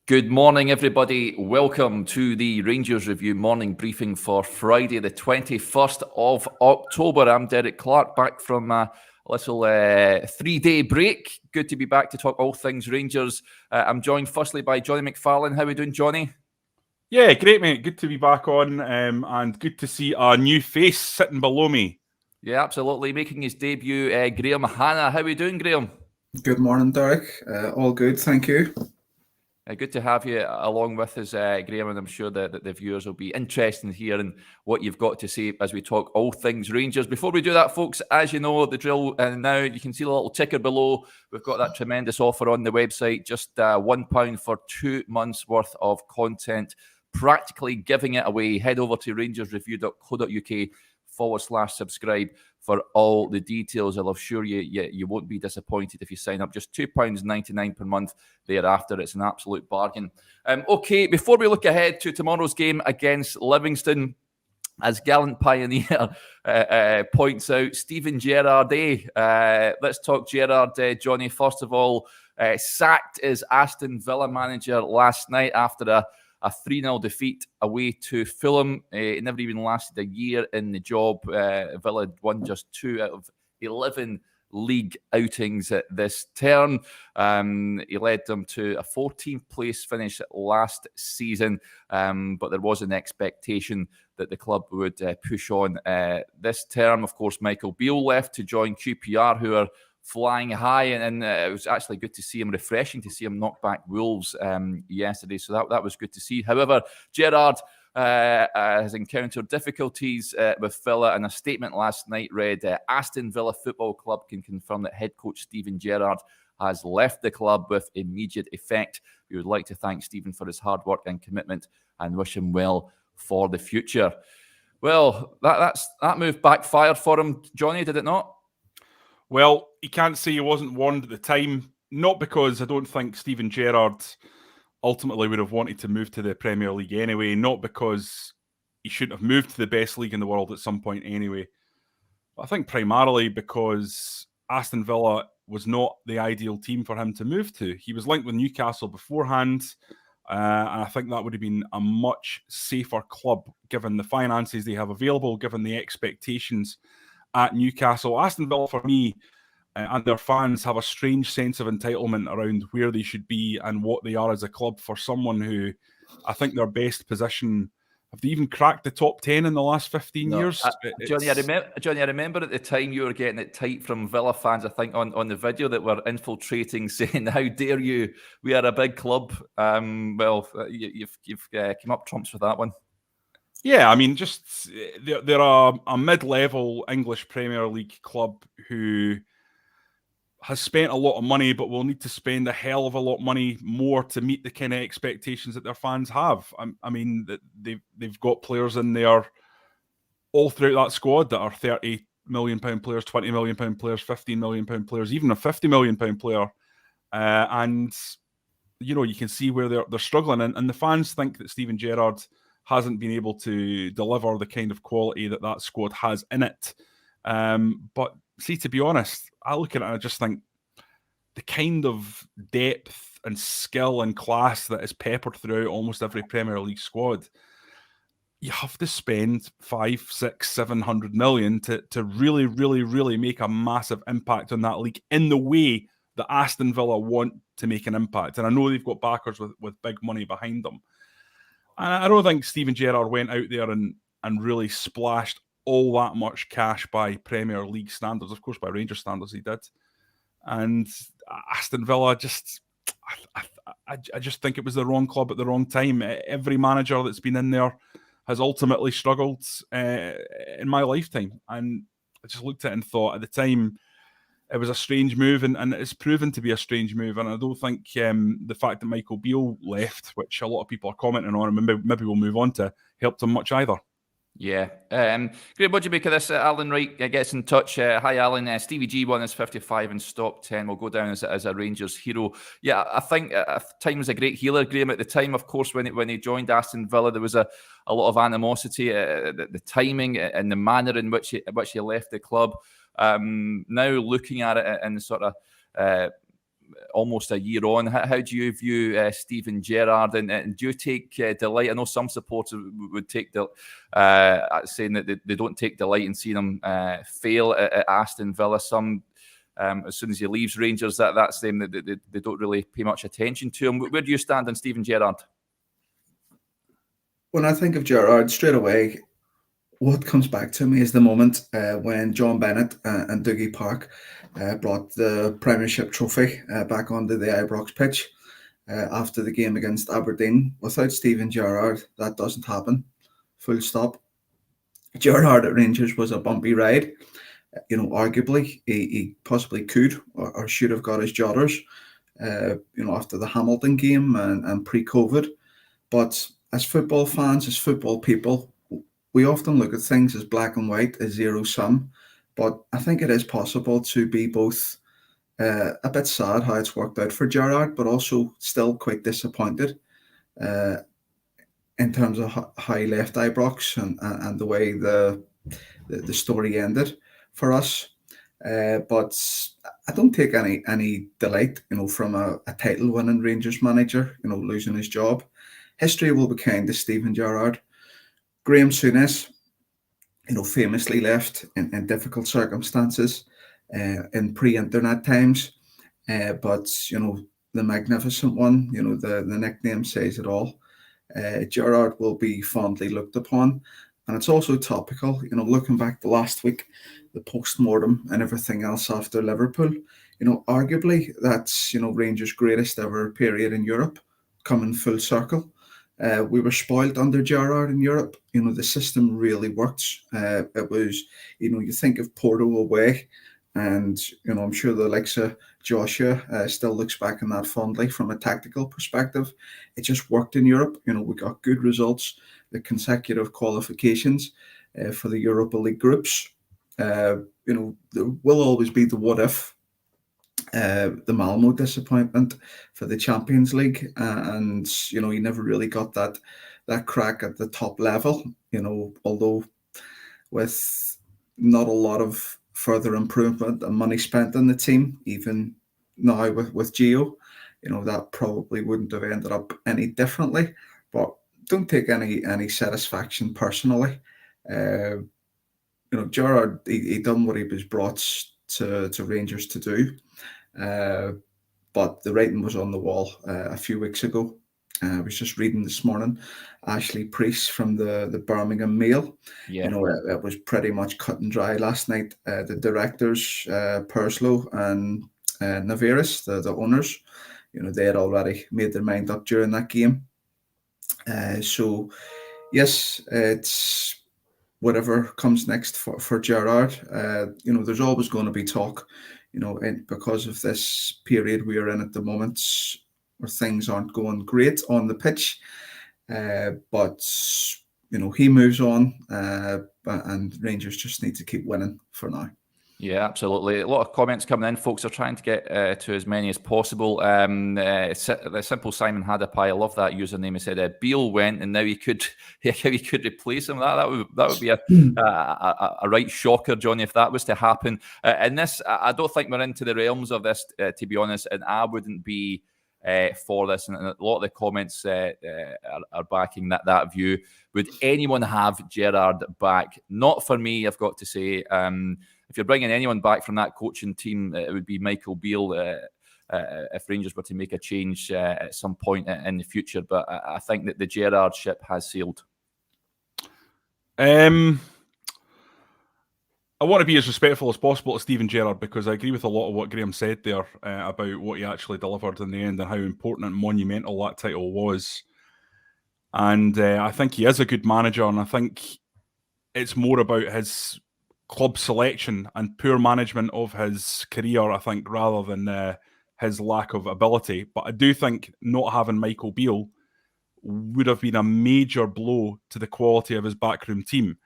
Good morning, everybody. Welcome to the Rangers Review morning briefing for Friday, the 21st of October. I'm Derek Clark, back from a little 3-day break. Good to be back to talk all things Rangers. I'm joined firstly by Jonny McFarlane. How are we doing, Jonny? Yeah, great, mate. Good to be back on and good to see a new face sitting below me. Yeah, absolutely. Making his debut, Graham Hanna. How are we doing, Graham? Good morning, Derek. All good, thank you. Good to have you along with us, Graham, and I'm sure that the viewers will be interested in hearing what you've got to say as we talk all things Rangers. Before we do that, folks, as you know, the drill now, you can see the little ticker below. We've got that tremendous offer on the website, just £1 for 2 months worth of content, practically giving it away. Head over to rangersreview.co.uk/subscribe for all the details. I'll assure you, you won't be disappointed if you sign up. Just £2.99 per month. Thereafter, it's an absolute bargain. Okay, before we look ahead to tomorrow's game against Livingston, as gallant pioneer points out, Steven Gerrard. Let's talk Gerrard, Jonny. First of all, sacked as Aston Villa manager last night after a 3-0 defeat away to Fulham. It never even lasted a year in the job. Villa won just 2 out of 11 league outings this term. He led them to a 14th place finish last season, but there was an expectation that the club would push on this term. Of course, Michael Beale left to join QPR, who are flying high, and it was actually good to see him, refreshing to see him knock back Wolves yesterday. So that was good to see. However, Gerrard has encountered difficulties with Villa, and a statement last night read, Aston Villa Football Club can confirm that head coach Steven Gerrard has left the club with immediate effect. We would like to thank Steven for his hard work and commitment and wish him well for the future. Well, that move backfired for him, Jonny, did it not? Well, you can't say he wasn't warned at the time, not because I don't think Steven Gerrard ultimately would have wanted to move to the Premier League anyway, not because he shouldn't have moved to the best league in the world at some point anyway. But I think primarily because Aston Villa was not the ideal team for him to move to. He was linked with Newcastle beforehand, and I think that would have been a much safer club given the finances they have available, given the expectations at Newcastle. Aston Villa, for me, and their fans have a strange sense of entitlement around where they should be and what they are as a club. For someone who, I think their best position, have they even cracked the top 10 in the last 15 years? Jonny, I remember at the time you were getting it tight from Villa fans, I think, on the video that were infiltrating, saying, how dare you, we are a big club. You've come up trumps with that one. Yeah, I mean, just they're a mid-level English Premier League club who has spent a lot of money, but will need to spend a hell of a lot of money more to meet the kind of expectations that their fans have. I mean, they've got players in there all throughout that squad that are £30 million players, £20 million players, £15 million players, even a £50 million player. And, you know, you can see where they're struggling. And the fans think that Steven Gerrard hasn't been able to deliver the kind of quality that squad has in it. But see, to be honest, I look at it and I just think the kind of depth and skill and class that is peppered throughout almost every Premier League squad, you have to spend 500, 600, 700 million to really, really, really make a massive impact on that league in the way that Aston Villa want to make an impact. And I know they've got backers with big money behind them. And I don't think Steven Gerrard went out there and really splashed all that much cash by Premier League standards. Of course, by Rangers standards, he did. And Aston Villa, I just think it was the wrong club at the wrong time. Every manager that's been in there has ultimately struggled in my lifetime. And I just looked at it and thought at the time, it was a strange move, and it's proven to be a strange move. And I don't think the fact that Michael Beale left, which a lot of people are commenting on, and maybe we'll move on to, helped him much either. Yeah. Great. What do you make of this? Alan Wright gets in touch. Hi, Alan. Stevie G won his 55 and stopped 10. Will go down as a Rangers hero. Yeah, I think time was a great healer, Graham. At the time, of course, when he joined Aston Villa, there was a lot of animosity. The timing and the manner in which he left the club. Now looking at it and sort of almost a year on. How do you view Steven Gerrard, and do you take delight? I know some supporters would take saying that they don't take delight in seeing him fail at Aston Villa. Some, as soon as he leaves Rangers, that's them that they don't really pay much attention to him. Where do you stand on Steven Gerrard? When I think of Gerrard, straight away, what comes back to me is the moment when John Bennett and Dougie Park brought the Premiership trophy back onto the Ibrox pitch after the game against Aberdeen. Without Steven Gerrard, that doesn't happen. Full stop. Gerrard at Rangers was a bumpy ride. Arguably, he possibly could or should have got his jotters, after the Hamilton game and pre-COVID. But as football fans, as football people, we often look at things as black and white, as zero sum. But I think it is possible to be both a bit sad how it's worked out for Gerrard, but also still quite disappointed in terms of how he left Ibrox and the way the story ended for us. But I don't take any delight, from a title-winning Rangers manager, losing his job. History will be kind to Steven Gerrard. Graham Souness, famously left in difficult circumstances in pre-internet times. But, the magnificent one, the nickname says it all. Gerrard will be fondly looked upon. And it's also topical, looking back to last week, the post-mortem and everything else after Liverpool. Arguably that's, Rangers' greatest ever period in Europe, coming full circle. We were spoiled under Gerrard in Europe. The system really worked. It was, you think of Porto away, and, I'm sure the likes of Joshua still looks back on that fondly from a tactical perspective. It just worked in Europe. We got good results, the consecutive qualifications for the Europa League groups. There will always be the what if. The Malmo disappointment for the Champions League, and he never really got that crack at the top level. Although with not a lot of further improvement and money spent on the team, even now with Gio, that probably wouldn't have ended up any differently. But don't take any satisfaction personally. Gerrard, he done what he was brought to Rangers to do. But the writing was on the wall a few weeks ago. I was just reading this morning, Ashley Priest from the Birmingham Mail. Yeah. It was pretty much cut and dry last night. The directors, Perslow and Naveris, the owners, they had already made their mind up during that game. So, yes, it's whatever comes next for Gerrard. There's always going to be talk, and because of this period we are in at the moment, where things aren't going great on the pitch. But he moves on, and Rangers just need to keep winning for now. Yeah, absolutely. A lot of comments coming in. Folks are trying to get to as many as possible. The simple Simon Hadapai, I love that username. He said Beale went, and now he could replace him. That would be a right shocker, Johnny, if that was to happen. And this, I don't think we're into the realms of this, to be honest. And I wouldn't be for this. And a lot of the comments are backing that view. Would anyone have Gerrard back? Not for me, I've got to say. If you're bringing anyone back from that coaching team, it would be Michael Beale if Rangers were to make a change at some point in the future. But I think that the Gerrard ship has sailed. I want to be as respectful as possible to Steven Gerrard, because I agree with a lot of what Graham said there about what he actually delivered in the end and how important and monumental that title was. And I think he is a good manager, and I think it's more about his club selection and poor management of his career, I think, rather than his lack of ability. But I do think not having Michael Beale would have been a major blow to the quality of his backroom team.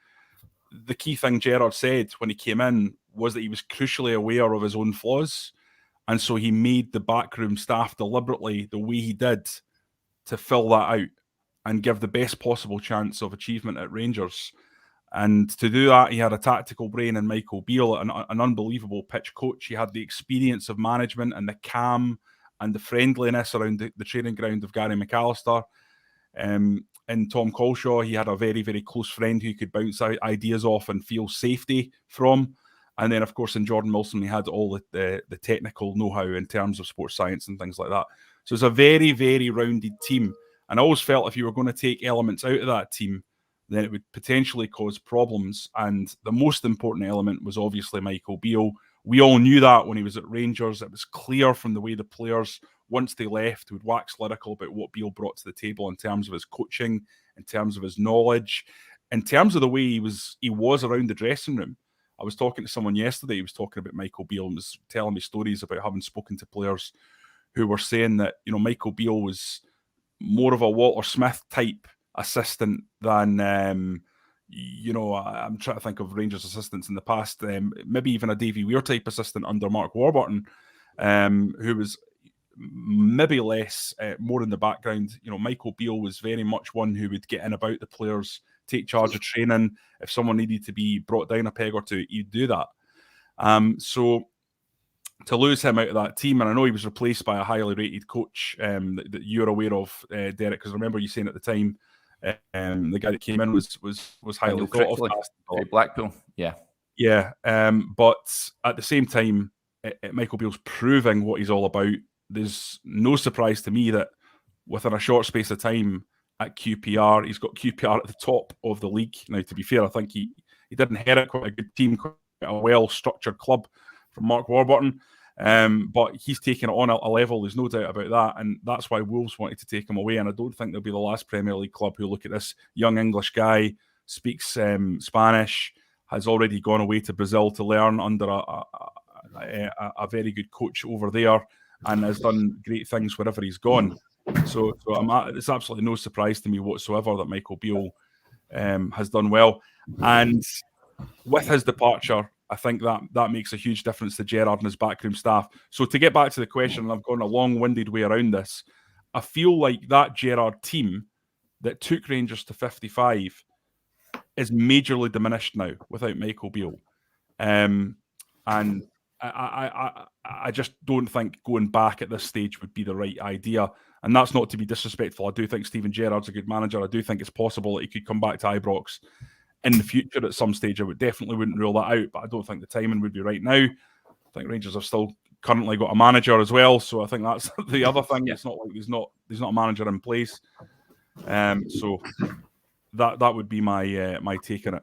The key thing Gerrard said when he came in was that he was crucially aware of his own flaws, and so he made the backroom staff deliberately the way he did to fill that out and give the best possible chance of achievement at Rangers. And to do that, he had a tactical brain in Michael Beale, an unbelievable pitch coach. He had the experience of management and the calm and the friendliness around the training ground of Gary McAllister. In Tom Colshaw, he had a very, very close friend who he could bounce ideas off and feel safety from. And then, of course, in Jordan Milsom, he had all the technical know-how in terms of sports science and things like that. So it's a very, very rounded team. And I always felt if you were going to take elements out of that team, then it would potentially cause problems. And the most important element was obviously Michael Beale. We all knew that when he was at Rangers. It was clear from the way the players, once they left, would wax lyrical about what Beale brought to the table in terms of his coaching, in terms of his knowledge, in terms of the way he was around the dressing room. I was talking to someone yesterday who was talking about Michael Beale and was telling me stories about having spoken to players who were saying that, Michael Beale was more of a Walter Smith type assistant than, I'm trying to think of Rangers assistants in the past, maybe even a Davy Weir type assistant under Mark Warburton, who was maybe less, more in the background. Michael Beale was very much one who would get in about the players, take charge of training. If someone needed to be brought down a peg or two, he'd do that. So to lose him out of that team, and I know he was replaced by a highly rated coach that you're aware of, Derek, because I remember you saying at the time the guy that came in was highly thought of. Blackpool, yeah. But at the same time, Michael Beale's proving what he's all about. There's no surprise to me that within a short space of time at QPR, he's got QPR at the top of the league. Now, to be fair, I think he did inherit quite a good team, quite a well-structured club from Mark Warburton. But he's taken it on a level, there's no doubt about that, and that's why Wolves wanted to take him away. And I don't think they'll be the last Premier League club who look at this young English guy, speaks Spanish, has already gone away to Brazil to learn under a very good coach over there, and has done great things wherever he's gone. So it's absolutely no surprise to me whatsoever that Michael Beale has done well. And with his departure, I think that makes a huge difference to Gerrard and his backroom staff. So to get back to the question, and I've gone a long-winded way around this, I feel like that Gerrard team that took Rangers to 55 is majorly diminished now without Michael Beale. And I just don't think going back at this stage would be the right idea. And that's not to be disrespectful. I do think Steven Gerrard's a good manager. I do think it's possible that he could come back to Ibrox in the future at some stage. I definitely wouldn't rule that out, but I don't think the timing would be right now. I think Rangers have still currently got a manager as well, so I think that's the other thing. It's not like there's not a manager in place. So that would be my take on it.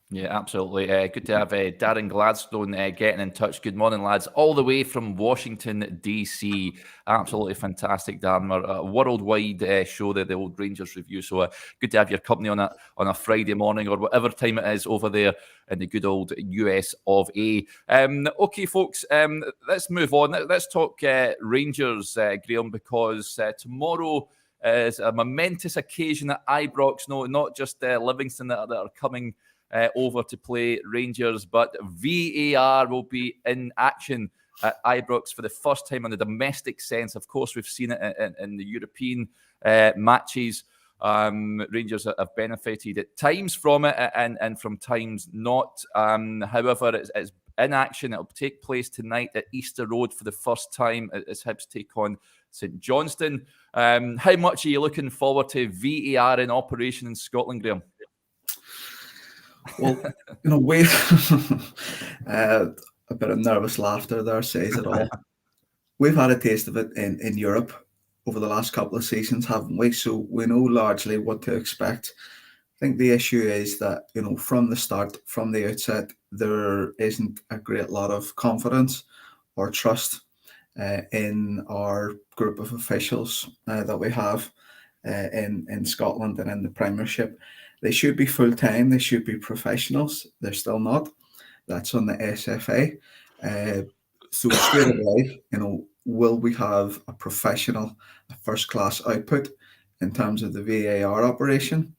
Yeah, absolutely. Good to have Darren Gladstone getting in touch. Good morning, lads. All the way from Washington, D.C. Absolutely fantastic, Darren. We're a worldwide show there, the Old Rangers Review. So good to have your company on a Friday morning or whatever time it is over there in the good old US of A. Okay, folks, let's move on. Let's talk Rangers, Graham, because tomorrow is a momentous occasion at Ibrox. No, not just Livingston that are coming over to play Rangers, but VAR will be in action at Ibrox for the first time in the domestic sense. Of course, we've seen it in the European matches. Rangers have benefited at times from it and from times not. However, it's in action. It'll take place tonight at Easter Road for the first time as Hibs take on St Johnstone. How much are you looking forward to VAR in operation in Scotland, Graham? Well, we a bit of nervous laughter there says it all. We've had a taste of it in Europe over the last couple of seasons, haven't we? So we know largely what to expect. I think the issue is that, from the start, from the outset, there isn't a great lot of confidence or trust in our group of officials that we have in Scotland and in the Premiership. They should be full-time. They should be professionals. They're still not. That's on the SFA. So straight away, will we have a professional, a first-class output in terms of the VAR operation?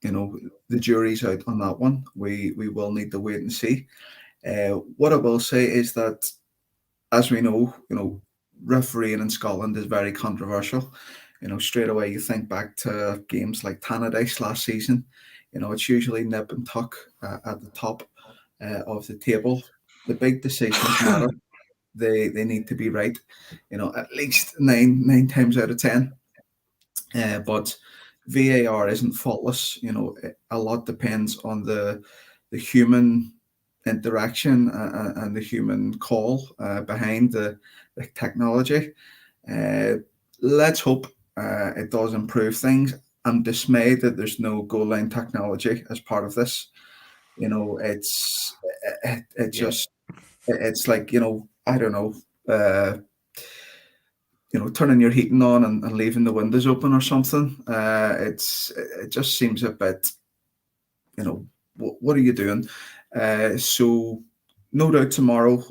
The jury's out on that one. We will need to wait and see. What I will say is that, as we know, refereeing in Scotland is very controversial. Straight away you think back to games like Tannadice last season. It's usually nip and tuck at the top of the table. The big decisions matter. they need to be right, at least nine times out of 10. But VAR isn't faultless. A lot depends on the human interaction and the human call behind the technology. Let's hope it does improve things. I'm dismayed that there's no goal line technology as part of this. It's like, I don't know, turning your heating on and leaving the windows open or something. It just seems a bit, what are you doing? So no doubt tomorrow,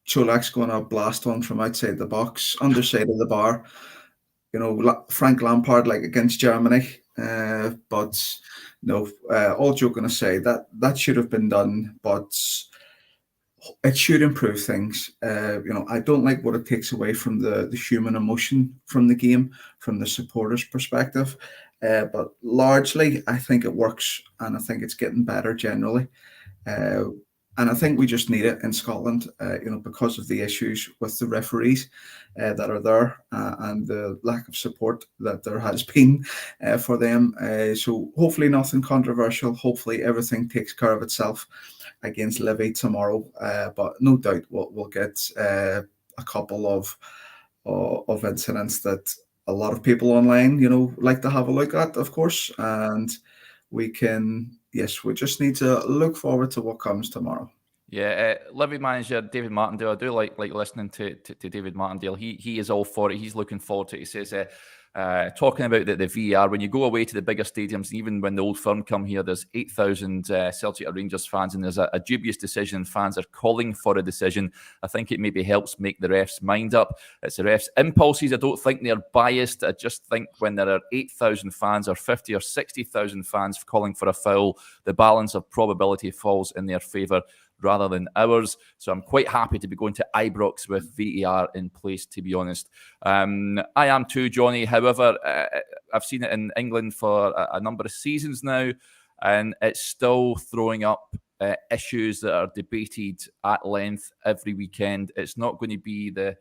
Cholak's going to blast one from outside the box, underside of the bar. Frank Lampard like against Germany. But no, all joking aside, that should have been done, but it should improve things. I don't like what it takes away from the human emotion from the game, from the supporters' perspective. But largely, I think it works, and I think it's getting better generally. And I think we just need it in Scotland, because of the issues with the referees that are there and the lack of support that there has been for them. So hopefully nothing controversial. Hopefully everything takes care of itself against Livy tomorrow. But no doubt we'll get a couple of incidents that a lot of people online, like to have a look at, of course. And we just need to look forward to what comes tomorrow. Yeah, Livy manager David Martindale. I do like listening to David Martindale. He is all for it. He's looking forward to it. He says, talking about the VAR, when you go away to the bigger stadiums, even when the Old Firm come here, there's 8,000 Celtic or Rangers fans, and there's a dubious decision. Fans are calling for a decision. I think it maybe helps make the refs' mind up. It's the refs' impulses. I don't think they're biased. I just think when there are 8,000 fans or 50 or 60,000 fans calling for a foul, the balance of probability falls in their favour rather than ours. So I'm quite happy to be going to Ibrox with VAR in place, to be honest. I am too, Johnny. However, I've seen it in England for a number of seasons now, and it's still throwing up issues that are debated at length every weekend. It's not going to be there's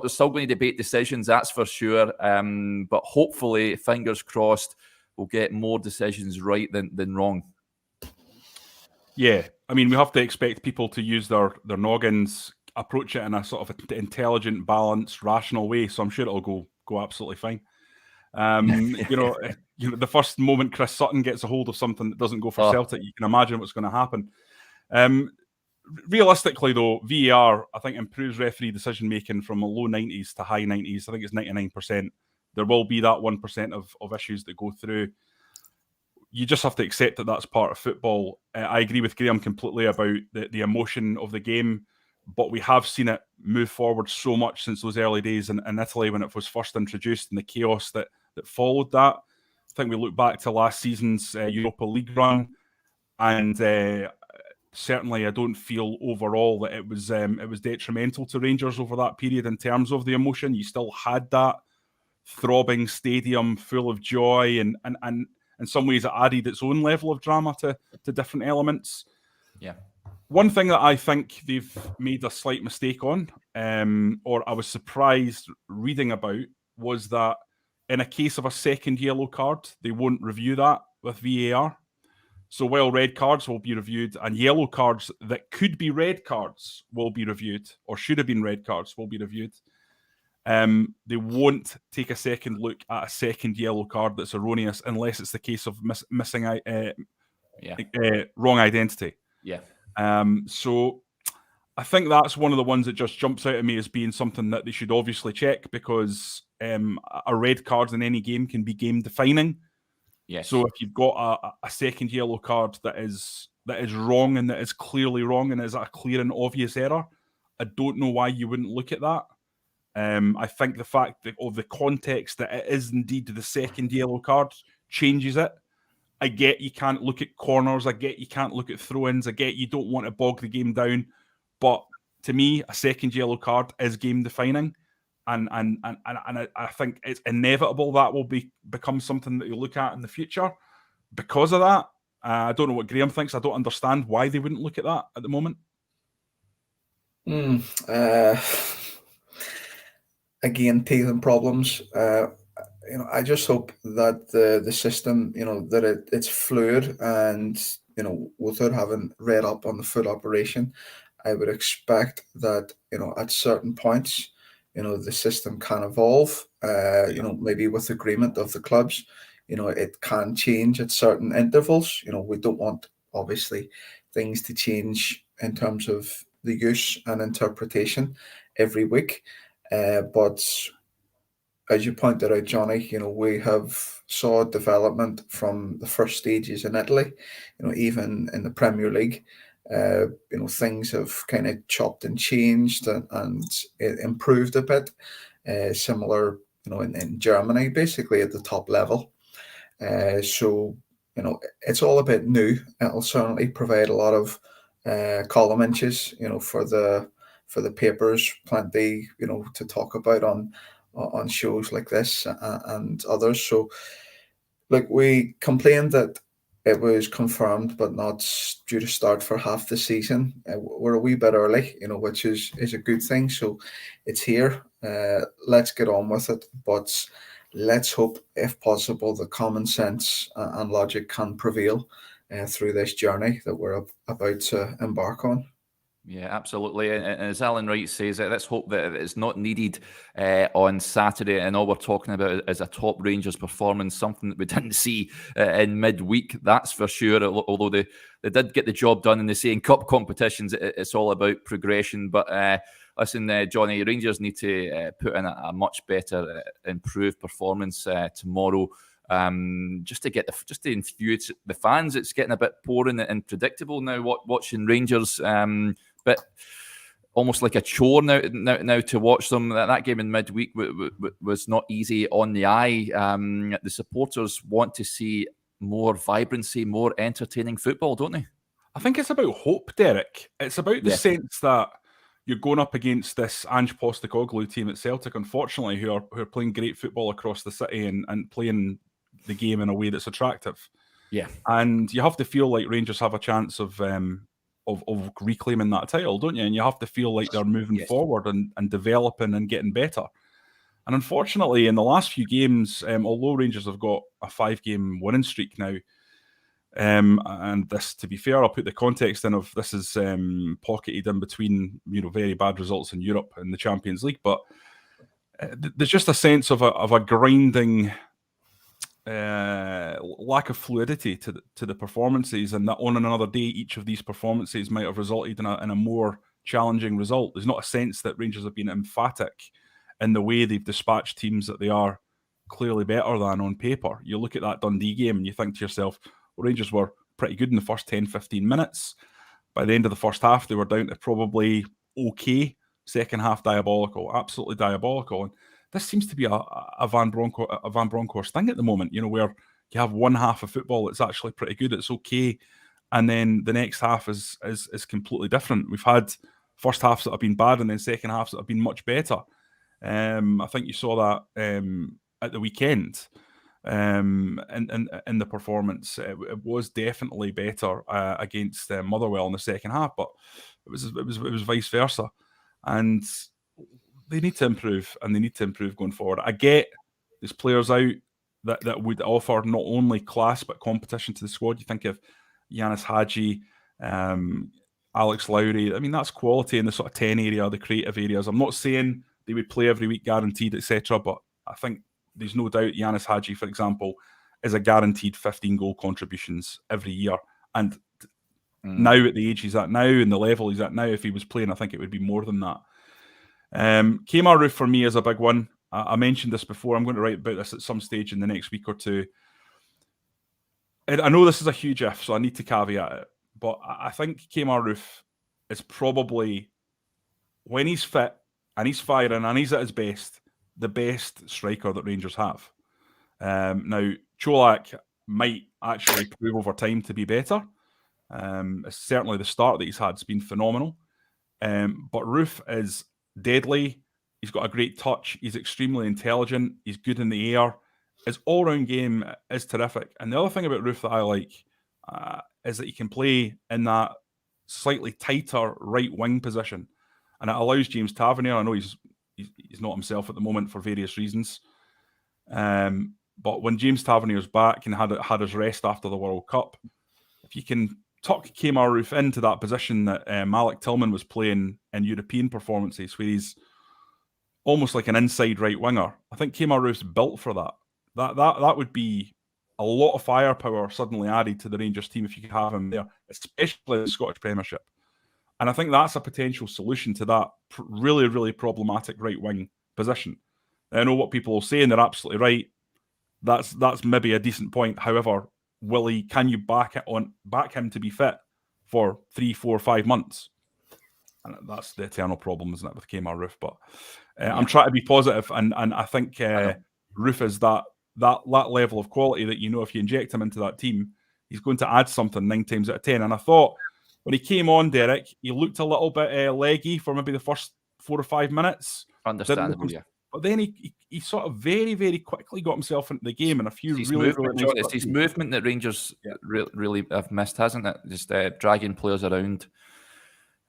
still going to debate decisions, that's for sure. But hopefully, fingers crossed, we'll get more decisions right than wrong. Yeah, I mean, we have to expect people to use their noggins, approach it in a sort of intelligent, balanced, rational way. So I'm sure it'll go absolutely fine. The first moment Chris Sutton gets a hold of something that doesn't go for Celtic, you can imagine what's going to happen. Realistically, though, VAR, I think, improves referee decision making from a low 90s to high 90s. I think it's 99%. There will be that 1% of issues that go through. You just have to accept that that's part of football. I agree with Graham completely about the emotion of the game, but we have seen it move forward so much since those early days in Italy when it was first introduced and the chaos that followed that. I think we look back to last season's Europa League run, and certainly I don't feel overall that it was detrimental to Rangers over that period in terms of the emotion. You still had that throbbing stadium full of joy, and in some ways it added its own level of drama to different elements. Yeah. One thing that I think they've made a slight mistake on, or I was surprised reading about, was that in a case of a second yellow card, they won't review that with VAR. So while red cards will be reviewed and yellow cards that could be red cards will be reviewed, or should have been red cards will be reviewed, they won't take a second look at a second yellow card that's erroneous unless it's the case of missing wrong identity. Yeah. So I think that's one of the ones that just jumps out at me as being something that they should obviously check, because a red card in any game can be game defining. Yes. So if you've got a second yellow card that is wrong and that is clearly wrong and is a clear and obvious error, I don't know why you wouldn't look at that. I think the fact of the context that it is indeed the second yellow card changes it. I get you can't look at corners. I get you can't look at throw-ins. I get you don't want to bog the game down. But to me, a second yellow card is game defining. And I think it's inevitable that will become something that you look at in the future because of that. I don't know what Graham thinks. I don't understand why they wouldn't look at that at the moment. Again, teething problems. I just hope that the system, that it's fluid, and without having read up on the foot operation, I would expect that at certain points, the system can evolve. Maybe with agreement of the clubs, it can change at certain intervals. We don't want, obviously, things to change in terms of the use and interpretation every week. But as you pointed out, Johnny, we have saw development from the first stages in Italy. Even in the Premier League, things have kind of chopped and changed, and it improved a bit. Similar, in Germany, basically at the top level. So it's all a bit new. It'll certainly provide a lot of column inches, for the papers, plenty, to talk about on shows like this and others. So, like, we complained that it was confirmed but not due to start for half the season. We're a wee bit early, which is a good thing. So it's here. Let's get on with it. But let's hope, if possible, the common sense and logic can prevail through this journey that we're about to embark on. Yeah, absolutely. And as Alan Wright says, let's hope that it's not needed on Saturday, and all we're talking about is a top Rangers performance, something that we didn't see in midweek, that's for sure. Although they did get the job done in the same cup competitions, it's all about progression. But listen, Johnny, Rangers need to put in a much better, improved performance tomorrow. Just to infuse the fans. It's getting a bit boring and predictable now. Watching Rangers, but almost like a chore now to watch them. That game in midweek was not easy on the eye. The supporters want to see more vibrancy, more entertaining football, don't they? I think it's about hope, Derek. It's about the sense that you're going up against this Ange Postecoglou team at Celtic, unfortunately, who are playing great football across the city and playing the game in a way that's attractive. Yeah. And you have to feel like Rangers have a chance of reclaiming that title, don't you? And you have to feel like they're moving forward and developing and getting better. And unfortunately, in the last few games, although Rangers have got a 5-game winning streak now, and this, to be fair, I'll put the context in of this is pocketed in between very bad results in Europe and the Champions League, but there's just a sense of a grinding lack of fluidity to the performances, and that on another day each of these performances might have resulted in a more challenging result. There's not a sense that Rangers have been emphatic in the way they've dispatched teams that they are clearly better than on paper. You look at that Dundee game and you think to yourself, well, Rangers were pretty good in the first 10-15 minutes. By the end of the first half, they were down to probably okay. Second half, diabolical, absolutely diabolical. And this seems to be a Van Bronckhorst thing at the moment, where you have one half of football that's actually pretty good, it's okay, and then the next half is completely different. We've had first halves that have been bad and then second halves that have been much better. I think you saw that at the weekend. In the performance, it was definitely better against Motherwell in the second half, but it was vice versa, and they need to improve, and they need to improve going forward. I get there's players out that would offer not only class but competition to the squad. You think of Yanis Hadji, Alex Lowry. I mean, that's quality in the sort of 10 area, the creative areas. I'm not saying they would play every week guaranteed, etc., but I think there's no doubt Yanis Hadji, for example, is a guaranteed 15 goal contributions every year. And now at the age he's at now and the level he's at now, if he was playing, I think it would be more than that. Kemar Roof for me is a big one. I mentioned this before. I'm going to write about this at some stage in the next week or two. I know this is a huge if, so I need to caveat it. But I think Kemar Roof is probably, when he's fit and he's firing and he's at his best, the best striker that Rangers have. Now, Čolak might actually prove over time to be better. Certainly the start that he's had has been phenomenal. But Roof is deadly. He's got a great touch. He's extremely intelligent. He's good in the air. His all-round game is terrific. And the other thing about Roof that I like is that he can play in that slightly tighter right wing position. and it allows James Tavernier. I know he's not himself at the moment for various reasons, but when James Tavernier's back and had his rest after the World Cup, if you can tuck Kemar Roofe into that position that Malik Tillman was playing in European performances, where he's almost like an inside right winger, I think Kemar Roofe's built for that. That would be a lot of firepower suddenly added to the Rangers team if you could have him there, especially in the Scottish Premiership. And I think that's a potential solution to that really, really problematic right wing position. I know what people will say, and they're absolutely right. That's maybe a decent point. However, can you back him to be fit for 3, 4, 5 months? And that's the eternal problem, isn't it, with Kemar Roofe? But I'm trying to be positive, and I think Roofe is that level of quality that, you know, if you inject him into that team, he's going to add something 9 times out of 10. And I thought when he came on, Derek, he looked a little bit leggy for maybe the first 4 or 5 minutes. Understandable, yeah. But then he sort of very, very quickly got himself into the game, and a few it's really movement, nice John, it's his movement that Rangers really have missed, hasn't it? Just dragging players around.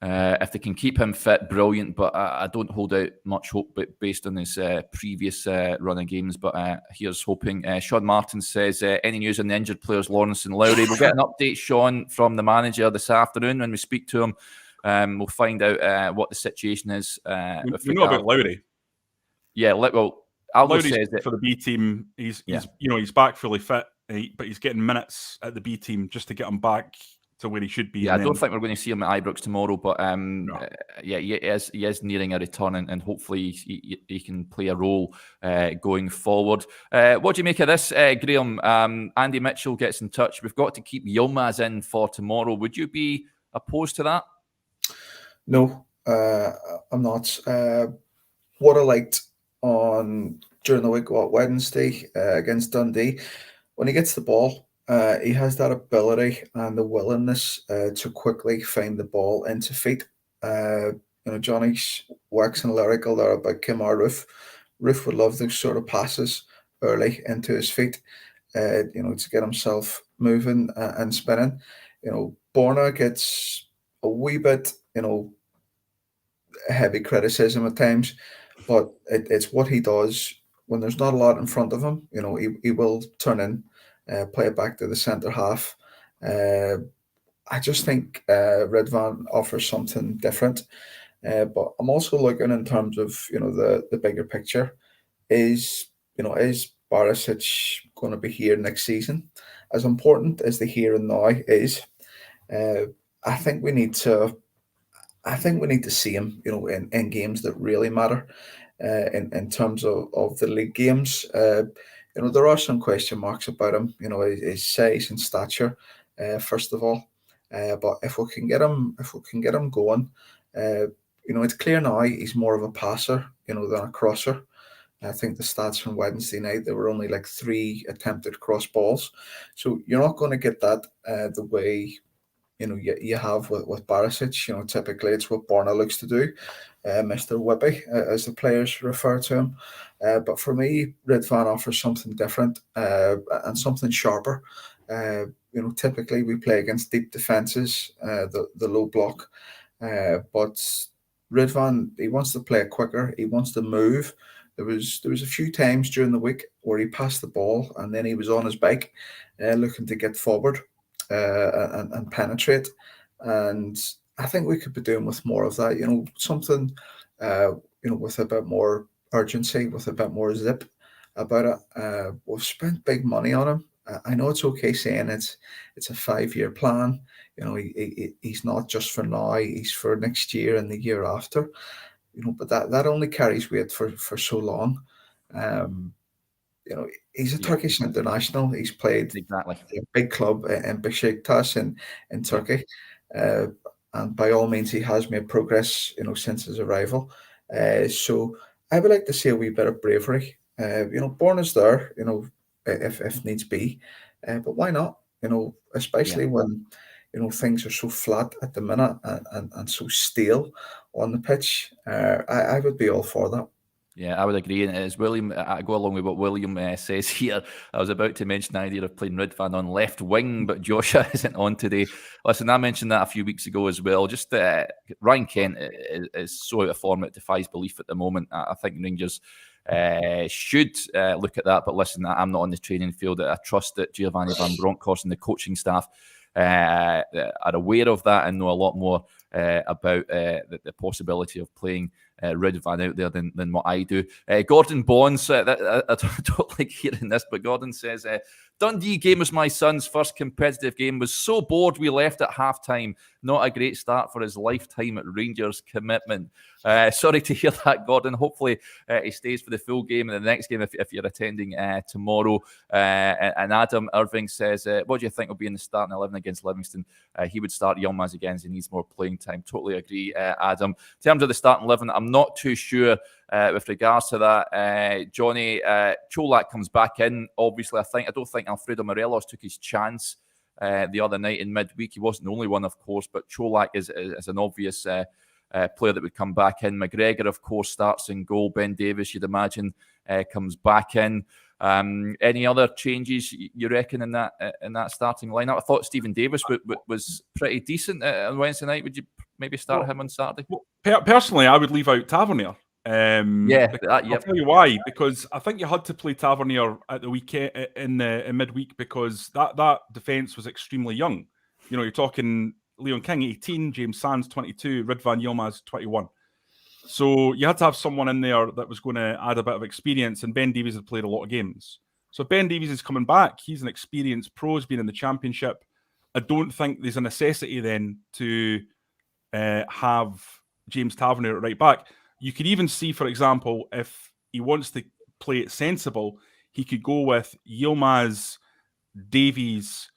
If they can keep him fit, brilliant. But I don't hold out much hope based on his previous run of games. But here's hoping. Sean Martin says, any news on the injured players, Lawrence and Lowry? We'll get an update, Sean, from the manager this afternoon when we speak to him. We'll find out what the situation is. We know about Lowry. Yeah, well, Aldo says that for the B team, he's back fully fit, but he's getting minutes at the B team just to get him back to where he should be. Yeah, I don't think we're going to see him at Ibrox tomorrow, but he is nearing a return, and hopefully he can play a role going forward. What do you make of this, Graham? Andy Mitchell gets in touch. We've got to keep Yilmaz in for tomorrow. Would you be opposed to that? No, I'm not. What I liked during the week, Wednesday against Dundee, when he gets the ball, he has that ability and the willingness to quickly find the ball into feet. Johnny's waxing lyrical there about Kemar Roofe. Roofe would love those sort of passes early into his feet, to get himself moving and spinning. Borna gets a wee bit, heavy criticism at times, but it's what he does when there's not a lot in front of him. He will turn in, play it back to the centre half. I just think Ridvan offers something different. But I'm also looking in terms of the bigger picture. Is Barisic going to be here next season? As important as the here and now is, I think we need to see him, in games that really matter. In terms of the league games, there are some question marks about him. His size and stature, first of all. But if we can get him going, it's clear now he's more of a passer, than a crosser. I think the stats from Wednesday night, there were only like 3 attempted cross balls. So you're not going to get that the way you have with Barisic. Typically it's what Borna looks to do, Mr. Whippy, as the players refer to him. But for me, Ridvan offers something different and something sharper. Typically we play against deep defences, the low block. But Ridvan, he wants to play it quicker. He wants to move. There was a few times during the week where he passed the ball and then he was on his bike, looking to get forward and penetrate. And I think we could be doing with more of that. Something, with a bit more urgency, with a bit more zip about it. We've spent big money on him. I know it's okay saying it's a 5-year plan. He's not just for now. He's for next year and the year after. But that only carries weight for so long. He's a Turkish international. He's played exactly a big club in Besiktas in Turkey, and by all means he has made progress. Since his arrival. So I would like to see a wee bit of bravery. Borna's there. If needs be, but why not? Especially when things are so flat at the minute and so stale on the pitch. I would be all for that. Yeah, I would agree. And as William, I go along with what William says here. I was about to mention the idea of playing Ridvan on left wing, but Joshua isn't on today. Listen, I mentioned that a few weeks ago as well. Just Ryan Kent is so out of form, it defies belief at the moment. I think Rangers should look at that. But listen, I'm not on the training field. I trust that Giovanni Van Bronckhorst and the coaching staff are aware of that and know a lot more about the possibility of playing Ridvan out there than what I do. Gordon Bonds, I don't like hearing this, but Gordon says, Dundee game was my son's first competitive game. Was so bored we left at halftime. Not a great start for his lifetime at Rangers commitment. Sorry to hear that, Gordon. Hopefully he stays for the full game in the next game if you're attending tomorrow. And Adam Irving says, what do you think will be in the starting 11 against Livingston? He would start Yilmaz again as he needs more playing time. Totally agree, Adam. In terms of the starting 11, I'm not too sure with regards to that. Johnny, Cholak comes back in. Obviously, I don't think Alfredo Morelos took his chance the other night in midweek. He wasn't the only one, of course, but Cholak is an obvious player that would come back in. McGregor, of course, starts in goal. Ben Davies, you'd imagine, comes back in. Any other changes you reckon in that starting lineup? I thought Stephen Davis was pretty decent on Wednesday night. Would you maybe start him on Saturday? Personally, I would leave out Tavernier. I'll tell you why. Because I think you had to play Tavernier at the weekend in midweek because that defence was extremely young. You know, you're talking Leon King 18, James Sands 22, Ridvan Yilmaz 21. So you had to have someone in there that was going to add a bit of experience, and Ben Davies had played a lot of games. So Ben Davies is coming back. He's an experienced pro, he's been in the Championship. I don't think there's a necessity then to have James Tavernier at right back. You could even see, for example, if he wants to play it sensible, he could go with Yilmaz, Davies,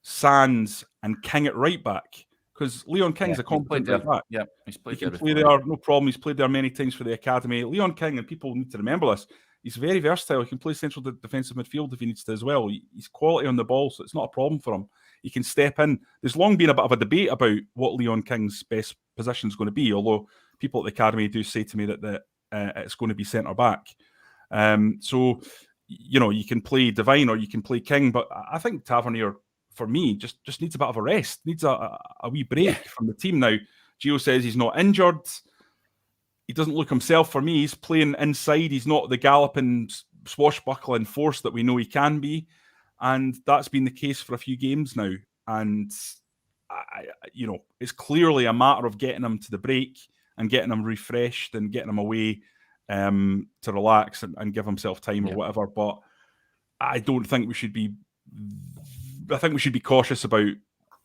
Sands, and King at right back. Because Leon King's a competent right back. Yeah, he's played there. He can play there, no problem. He's played there many times for the academy. Leon King, and people need to remember this, he's very versatile. He can play central defensive midfield if he needs to as well. He's quality on the ball, so it's not a problem for him. He can step in. There's long been a bit of a debate about what Leon King's best position is going to be, although people at the academy do say to me that it's going to be centre back. So, you know, you can play Devine or you can play King, but I think Tavernier, for me, just needs a bit of a rest, needs a wee break from the team now. Gio says he's not injured. He doesn't look himself. For me, he's playing inside. He's not the galloping, swashbuckling force that we know he can be. And that's been the case for a few games now. And, you know, it's clearly a matter of getting him to the break and getting him refreshed and getting him away to relax and give himself time or whatever. But I don't think we should be... I think we should be cautious about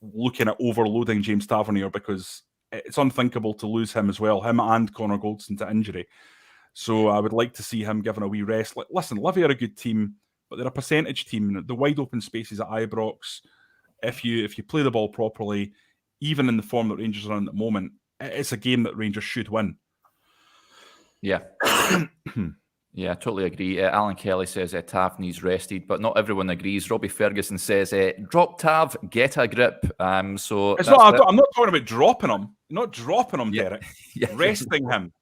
looking at overloading James Tavernier because it's unthinkable to lose him as well, him and Connor Goldson to injury. So I would like to see him given a wee rest. Listen, Livy are a good team, but they're a percentage team. The wide open spaces at Ibrox, if you play the ball properly, even in the form that Rangers are in at the moment, it's a game that Rangers should win. Yeah. Yeah, I totally agree. Alan Kelly says Tav needs rested, but not everyone agrees. Robbie Ferguson says, drop Tav, get a grip. So it's not, I'm not talking about dropping him. Not dropping him, Derek. Resting him,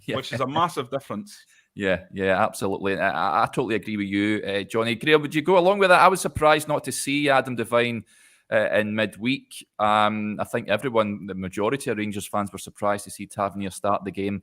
which is a massive difference. Yeah, absolutely. I totally agree with you, Johnny. Graham, would you go along with that? I was surprised not to see Adam Devine in midweek. I think the majority of Rangers fans were surprised to see Tavernier start the game.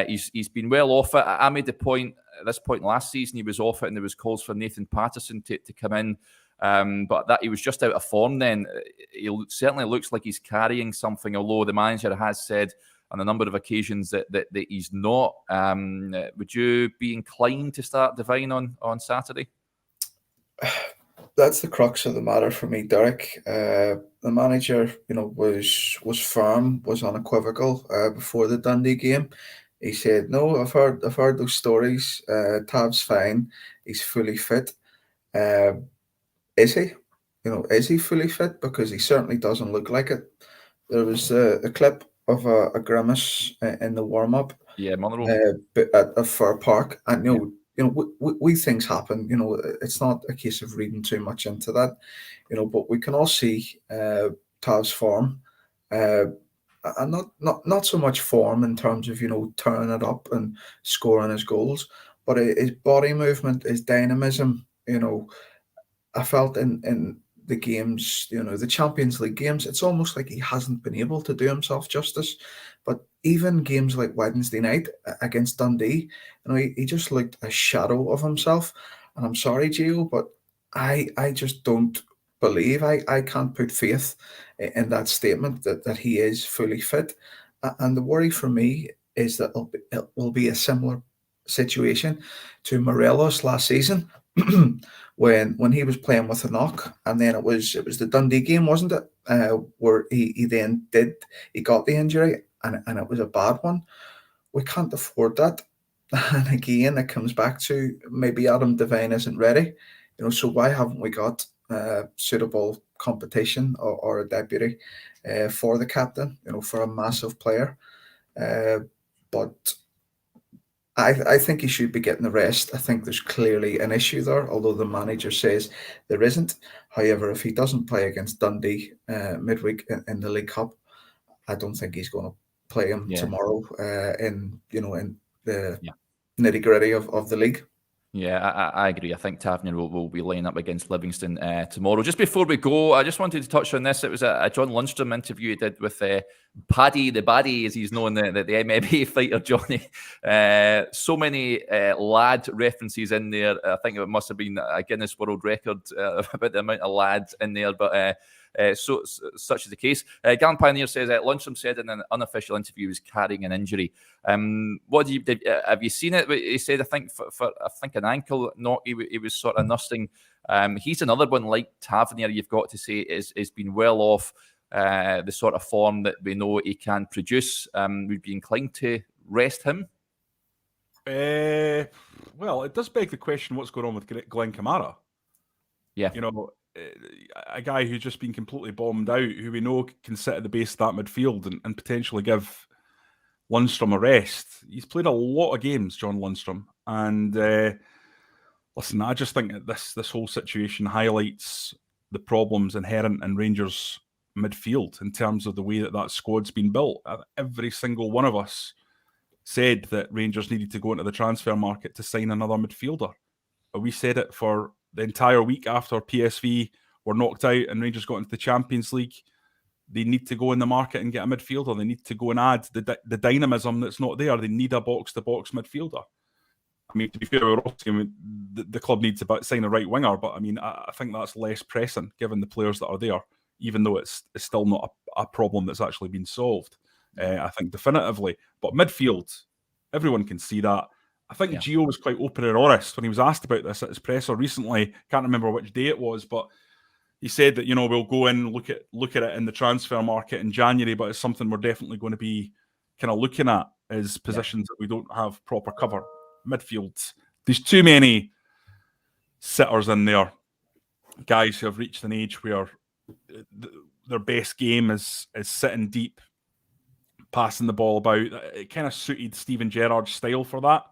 He's been well off it. I made the point at this point last season he was off it and there was calls for Nathan Patterson to come in, but that he was just out of form then. He certainly looks like he's carrying something, although the manager has said on a number of occasions that he's not. Would you be inclined to start Devine on Saturday? That's the crux of the matter for me, Derek. The manager, was firm, was unequivocal before the Dundee game. He said, "No, I've heard those stories. Tav's fine. He's fully fit. Is he? Is he fully fit? Because he certainly doesn't look like it. There was a clip of a grimace in the warm up. Yeah, Monroe. At Fir Park, and we things happen. It's not a case of reading too much into that. But we can all see Tav's form. and not so much form in terms of turning it up and scoring his goals, but his body movement, his dynamism. I felt in the games, the Champions League games, it's almost like he hasn't been able to do himself justice. But even games like Wednesday night against Dundee, he just looked a shadow of himself. And I'm sorry, Gio, but I just don't believe, I can't put faith in that statement that he is fully fit. And the worry for me is that it will be a similar situation to Morelos last season. when he was playing with a knock, and then it was the Dundee game, wasn't it? Where he got the injury, and it was a bad one. We can't afford that. And again, it comes back to maybe Adam Devine isn't ready. So why haven't we got suitable competition or a deputy for the captain? For a massive player, but. I think he should be getting the rest. I think there's clearly an issue there, although the manager says there isn't. However, if he doesn't play against Dundee midweek in the League Cup, I don't think he's going to play him tomorrow in the nitty gritty of the league. Yeah, I agree. I think Tavernier will be laying up against Livingston tomorrow. Just before we go, I just wanted to touch on this. It was a John Lundstrom interview he did with Paddy, the Baddie, as he's known, the MMA fighter, Johnny. So many lad references in there. I think it must have been a Guinness World Record about the amount of lads in there, but... So such is the case. Gallon Pioneer says Lundstrom said in an unofficial interview he was carrying an injury. What have you seen it? He said I think for an ankle knock he was sort of nursing. He's another one like Tavernier. You've got to say is been well off the sort of form that we know he can produce. We'd be inclined to rest him. Well, it does beg the question: what's going on with Glenn Kamara? Yeah, a guy who's just been completely bombed out, who we know can sit at the base of that midfield and potentially give Lundstrom a rest. He's played a lot of games, John Lundstrom, and listen, I just think that this whole situation highlights the problems inherent in Rangers midfield in terms of the way that squad's been built. Every single one of us said that Rangers needed to go into the transfer market to sign another midfielder. We said it for the entire week after PSV were knocked out and Rangers got into the Champions League. They need to go in the market and get a midfielder. They need to go and add the dynamism that's not there. They need a box-to-box midfielder. I mean, to be fair, we're all saying the club needs to sign a right winger, but I mean, I think that's less pressing given the players that are there, even though it's still not a problem that's actually been solved, I think, definitively. But midfield, everyone can see that. I think Gio was quite open and honest when he was asked about this at his presser recently. Can't remember which day it was, but he said that we'll go in look at it in the transfer market in January, but it's something we're definitely going to be kind of looking at is positions that we don't have proper cover. Midfield, there's too many sitters in there, guys who have reached an age where their best game is sitting deep, passing the ball about. It kind of suited Steven Gerrard's style for that.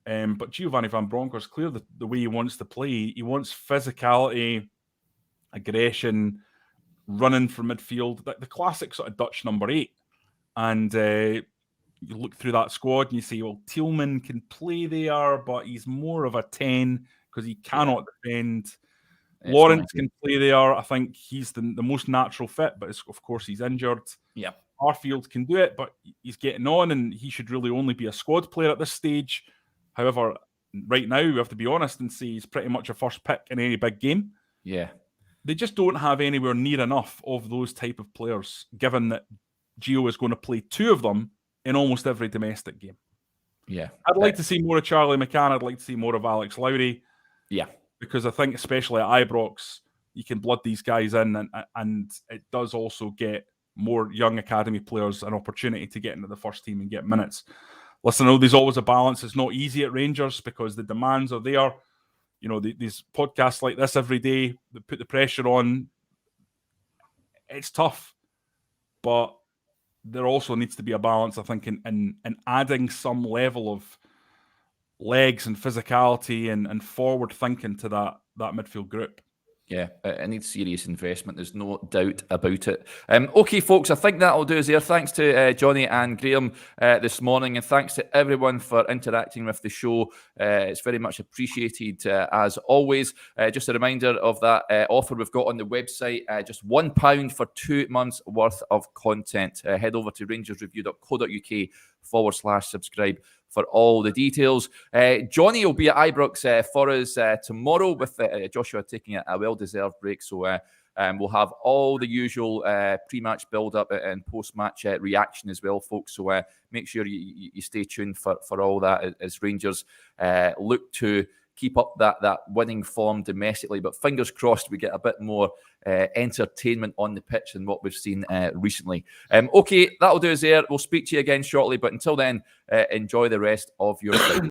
But Giovanni Van Bronckhorst, clear the way he wants to play. He wants physicality, aggression, running for midfield, the classic sort of Dutch number 8. And you look through that squad and you say, well, Tillman can play there, but he's more of a 10 because he cannot defend. Lawrence can play there. I think he's the most natural fit, but of course he's injured. Yeah. Arfield can do it, but he's getting on and he should really only be a squad player at this stage. However, right now, we have to be honest and say he's pretty much a first pick in any big game. Yeah. They just don't have anywhere near enough of those type of players, given that Gio is going to play 2 of them in almost every domestic game. Yeah. I'd like to see more of Charlie McCann. I'd like to see more of Alex Lowry. Yeah. Because I think, especially at Ibrox, you can blood these guys in, and it does also get more young academy players an opportunity to get into the first team and get minutes. Listen, I know there's always a balance. It's not easy at Rangers because the demands are there. These podcasts like this every day that put the pressure on. It's tough, but there also needs to be a balance, I think, in adding some level of legs and physicality and forward thinking to that midfield group. Yeah, it needs serious investment. There's no doubt about it. Okay, folks, I think that'll do us there. Thanks to Johnny and Graham this morning, and thanks to everyone for interacting with the show. It's very much appreciated, as always. Just a reminder of that offer we've got on the website, just £1 for 2 months worth of content. Head over to rangersreview.co.uk/subscribe for all the details. Johnny will be at Ibrox for us tomorrow, with Joshua taking a well-deserved break. So we'll have all the usual pre-match build-up and post-match reaction as well, folks. So make sure you stay tuned for all that as Rangers look to keep up that winning form domestically. But fingers crossed we get a bit more entertainment on the pitch than what we've seen recently. Okay, that'll do us there. We'll speak to you again shortly. But until then, enjoy the rest of your day.